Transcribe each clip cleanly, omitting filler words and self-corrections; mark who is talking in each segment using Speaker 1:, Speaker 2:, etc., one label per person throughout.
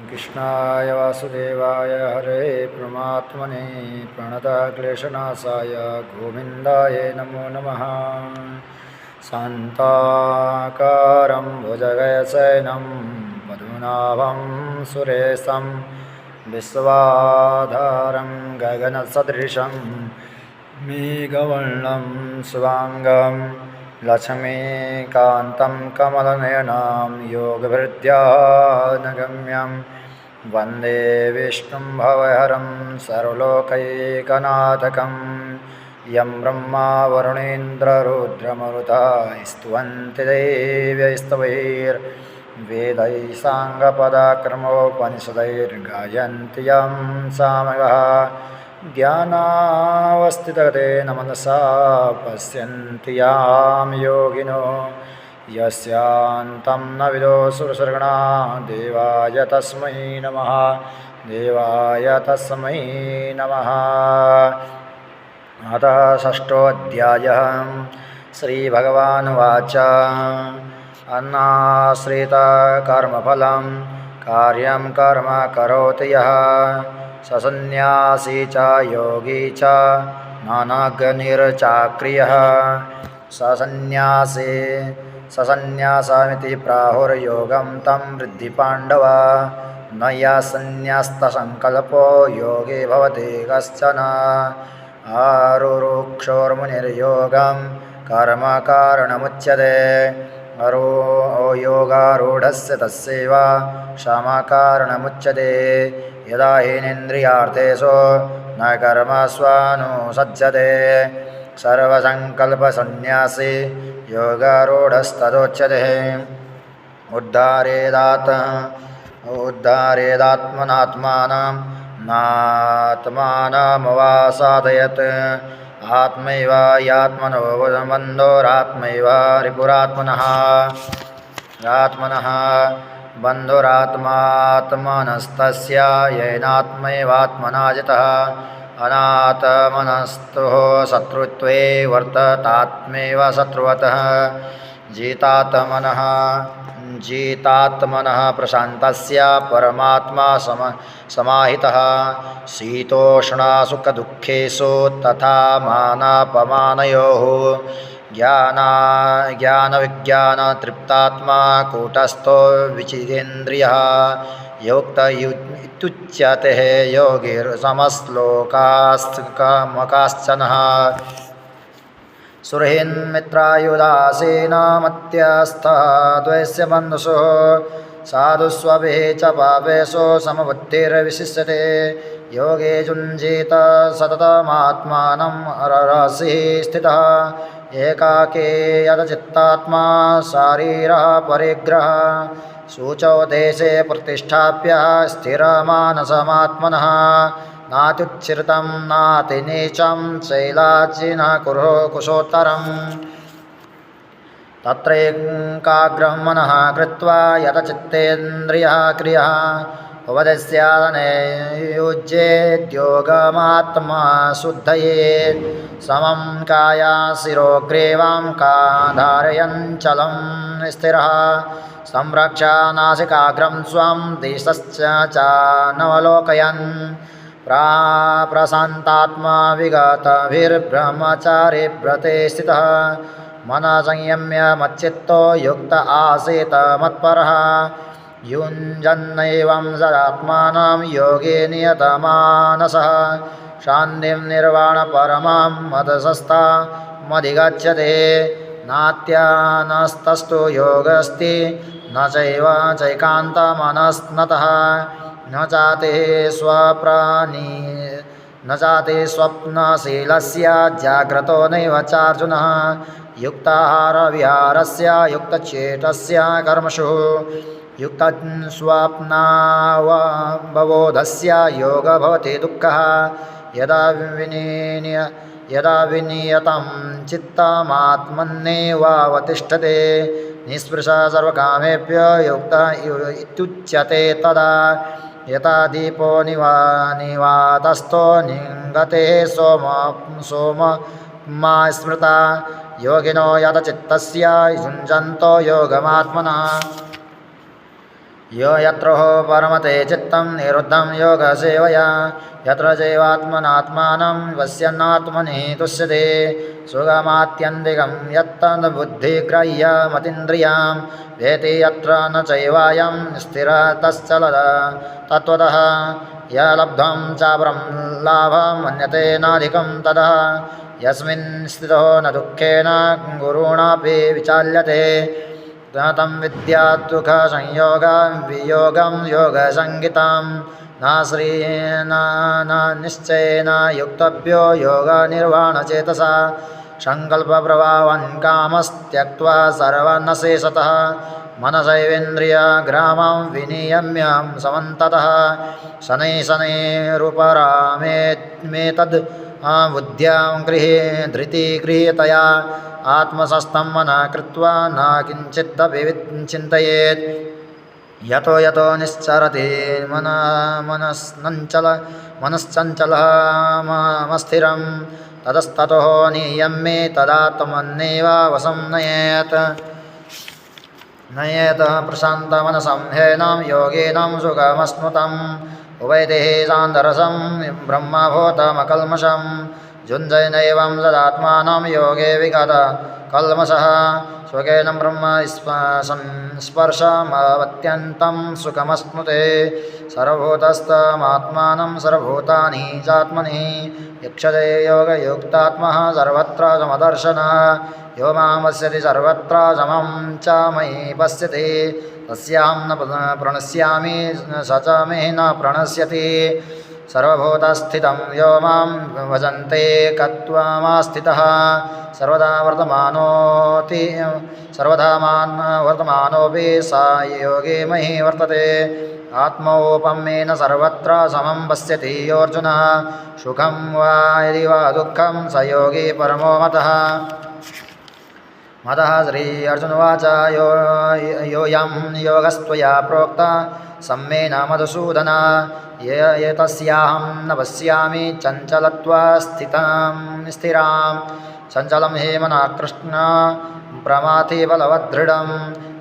Speaker 1: कृष्णाय वासुदेवाय हरे परमात्मने प्रणतक्लेशनाशाय गोविन्दाय नमो नमः। शान्ताकारं भुजगशयनं पद्मनाभं सुरेशं विश्वाधारं गगनसदृशं मेघवर्णं शुभाङ्गं लक्ष्मीकान्तं कमलनयनं योगभृत्यानगम्यं वन्दे विष्णुं भवहरं सर्वलोकैकनाथकं यं ब्रह्मा वरुणेन्द्ररुद्रमरुता स्तुवन्ति देव्यैस्तवैर्वेदैः साङ्गपदाक्रमोपनिषदैर्गायन्ति यं सामगाः ज्ञानावस्थितगतेन मनसा पश्यन्ति यां योगिनो यस्यान्तं न विदुषुर्सर्गणा देवाय तस्मै नमः। देवाय तस्मै नमः। अतः षष्ठोऽध्यायः। श्रीभगवानुवाच अन्नाश्रितकर्मफलं कार्यं कर्म करोति यः स सन्न्यासी च योगी च नानाग्निर्चाक्रियः। ससन्न्यासमिति प्राहुर्योगं तं वृद्धि पाण्डव न यासन्न्यस्तसङ्कल्पो योगे भवति कश्चन। आरुरुक्षोर्मुनिर्योगं कर्म कारणमुच्यते योगारूढस्य तस्यैव क्षमाकारणमुच्यते। यदा हीनेन्द्रियार्थेषु न कर्मस्वानुसज्जते सर्वसङ्कल्पसन्न्यासी योगारूढस्तदोच्यते। उद्धारेदात्मनात्मानं नात्मानमवासादयत् आत्मैव यात्मनो बन्धुरात्मैव रिपुरात्मनः। बन्धुरात्मात्मनस्तस्य येनात्मैवात्मना जितः अनात्मनस्तुः शत्रुत्वे वर्ततात्मैव शत्रुवतः। जितात्मनः प्रशान्तस्य परमात्मा समाहितः। शीतोष्णसुखदुःखेषु तथा मानापमानयोः ज्ञानविज्ञानतृप्तात्मा कूटस्थो विचितेन्द्रियः योक्त इत्युच्यते योगिर्समश्लोकास्मकाश्चनः। सुहृन्मित्रायुदासीनामत्यस्थः द्वैस्य बन्धुषु साधुष्वभिः च पापेषु समबुद्धिर्विशिष्यते। योगे युञ्जीत सततमात्मानं रहसि स्थितः एकाकी यदचित्तात्मा शारीरः परिग्रहः शुचौ देशे प्रतिष्ठाप्य स्थिरमानसमात्मनः नात्युच्छ्रितं नातिनीचं शैलाजिनः कुरु कुशोत्तरम्। तत्रैकाग्रं मनः कृत्वा यतचित्तेन्द्रियः क्रियः उपदेस्यादने युज्येद्योगमात्मा शुद्धये समं कायाशिरोग्रीवां धारयञ्चलं स्थिरः संरक्ष्य नासिकाग्रं स्वं दिशश्च नवलोकयन् प्रशान्तात्मा विगतभिर्ब्रह्मचारिव्रते स्थितः मनः संयम्य मच्चित्तो युक्त आसीत् मत्परः। युञ्जन्नैवं सदात्मानं योगे नियतमानसः शान्तिं निर्वाणपरमां मदसस्तामधिगच्छते। नात्यानस्तस्तु योगस्ति न चैव चैकान्तमनस्नतः न चाते स्वप्नशीलस्य जाग्रतो नैव चार्जुनः। युक्ताहारविहारस्य युक्तचेतस्य कर्मसु युक्तस्वप्नावबोधस्य योग भवति दुःखः। यदा विनियतं चित्तमात्मन्नेवावतिष्ठते निःस्पृशः सर्वकामेभ्यो युक्त इत्युच्यते तदा। यथा दीपो निवातस्थो निङ्गते सोमा स्मृता योगिनो यतचित्तस्य युञ्जन्तो योगमात्मनः। यो यत्र परमते चित्तं निरुद्धं योगसेवया यत्र चैवात्मनात्मानं पश्यन्नात्मनि तुष्यते सुगमात्यन्तिकं यत्तद्बुद्धिग्राह्यमतीन्द्रियां वेति यत्र न चैवायं स्थिरतश्चलद तत्त्वतः य लब्ध्वं चापरं लाभं मन्यते नाधिकं ततः यस्मिन् स्थितो न दुःखेन गुरुणापि विचाल्यते तं विद्यात् सुखसंयोगं वियोगं योगसंज्ञितं न निश्चयेन युक्तव्यो योगनिर्वाणचेतसा सङ्कल्पप्रभावान् कामस्त्यक्त्वा सर्वन्नशेषतः मनसैवेन्द्रियग्रामं विनियम्य समन्ततः शनैरुपरामेतद् बुद्ध्यां धृतिगृहीतया आत्मसंस्थं मनः कृत्वा न किञ्चिदपि चिन्तयेत् यतो यतो निश्चरति मनश्चञ्चलः मस्थिरं ततस्ततो नियम्ये तदात्मन्नेव वशं नयेत् प्रशान्तमनसं ह्येनं योगिनं सुखमश्नुतम् उभयदेः सान्दरसं ब्रह्मभूतमकल्मषं जुञ्जनैवं सदात्मानं योगे विगत कल्मषः स्वकेन ब्रह्म स्पर्शमवत्यन्तं सुखमश्नुते सर्वभूतस्थमात्मानं सर्वभूतानि चात्मनि यक्षते योगयुक्तात्मः सर्वत्र समदर्शनः यो मां पश्यति सर्वत्र समं च मयि पश्यति तस्यां न प्रणश्यामि स च मे न प्रणश्यति सर्वभूतस्थितं यो मां भजन्ते कत्वमास्थितः सर्वदा वर्तमानोऽपि स योगे मयि वर्तते आत्मौपम्येन सर्वत्र समं पश्यति योऽर्जुनः सुखं वा यदि वा दुःखं स योगी परमो मतः श्री अर्जुनवाच योऽयं योगस्त्वया प्रोक्ता सम्मेन मधुसूदन एतस्याहं न पश्यामि स्थिरां चञ्चलं हि मनः कृष्ण प्रमाथि बलवदृढं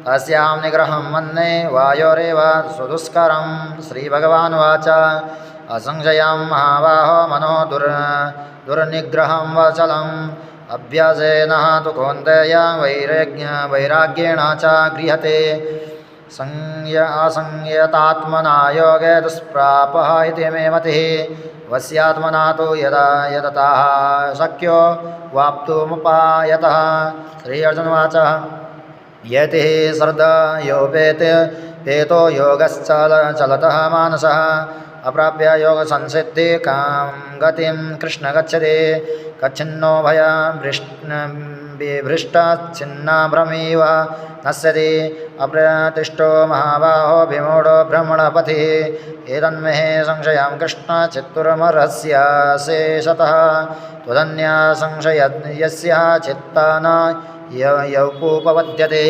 Speaker 1: तस्यां निग्रहं मन्ये वायोरेव सुदुष्करं श्रीभगवानुवाच असंशयं महाबाहो मनो दुर्निग्रहं वचलम् अभ्यासेन तु कौन्तेय वैराग्येण च गृह्यते असंयतात्मना योगे दुष्प्रापः इति मे मतिः वस्यात्मना तु यदतः शक्यो वाप्तुमुपायतः श्री अर्जुनवाच यतिः श्रद्धयोपेतो योगश्चलतः मानसः अप्राप्य योगसंसिद्धिकां गतिं कृष्ण गच्छति कच्छिन्नो बिभृष्टाच्छिन्नाभ्रमीव नश्यति अप्रतिष्ठो महाबाहो विमूढो भ्रमणपथिः एतन्मे संशयं कृष्ण चित्तुरमर्हस्य शेषतः त्वदन्या संशयस्य चित्ता न यौपूपपद्यते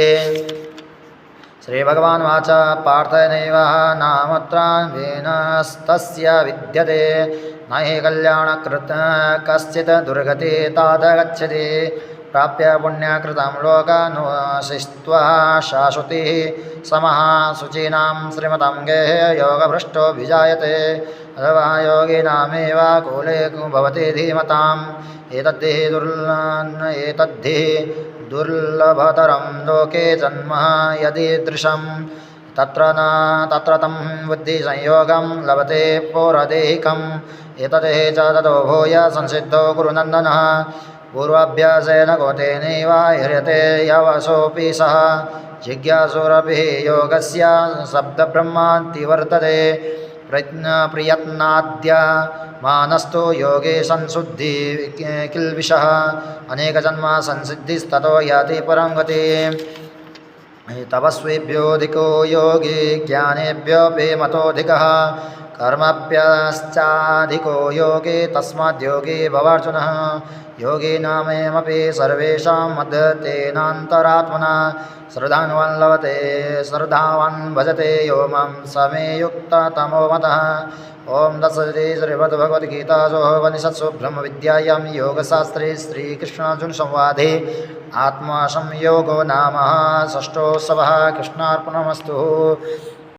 Speaker 1: श्रीभगवानुवाच पार्थनैव नामत्र विनस्तस्य विद्यते न हि कल्याणकृत कश्चित् दुर्गति तात गच्छति प्राप्य पुण्यकृतं लोकानुशिस्त्वा शाश्वतिः समः शुचीनां श्रीमतां गेहे योगभ्रष्टो विजायते अथवा योगिनामेव कूले भवति धीमताम् एतद्धि दुर्लभतरं लोके जन्म यदीदृशं तत्र तं बुद्धिसंयोगं लभते पौरदेहिकम् एतदेह च ततो भूय संसिद्धो गुरुनन्दनः पूर्वाभ्यासेन कोतेनैव ह्रियते यवसोऽपि सः जिज्ञासुरपि योगस्य शब्दब्रह्मान्ति वर्तते प्रयत्नाद्य मानस्तु योगे संशुद्धि किल्बिषः अनेकजन्म संसिद्धिस्ततो याति परं गतिम् तपस्विभ्योऽधिको योगी ज्ञानेभ्योऽपि मतोऽधिकः कर्मभ्यश्चाधिको योगी तस्माद्योगी भवार्जुनः योगिनामेमपि सर्वेषां मध्यतेनान्तरात्मना श्रद्धावान् लभते श्रद्धावान् भजते यो मां स मे युक्ततमो मतः ओम तत्सदिति श्रीमद्भगवद्गीतासु उपनिषत्सु ब्रह्मविद्यायां योगशास्त्रे श्रीकृष्णार्जुनसंवादे आत्मसंयोगो नाम षष्ठोत्सवः। कृष्णार्पणमस्तु।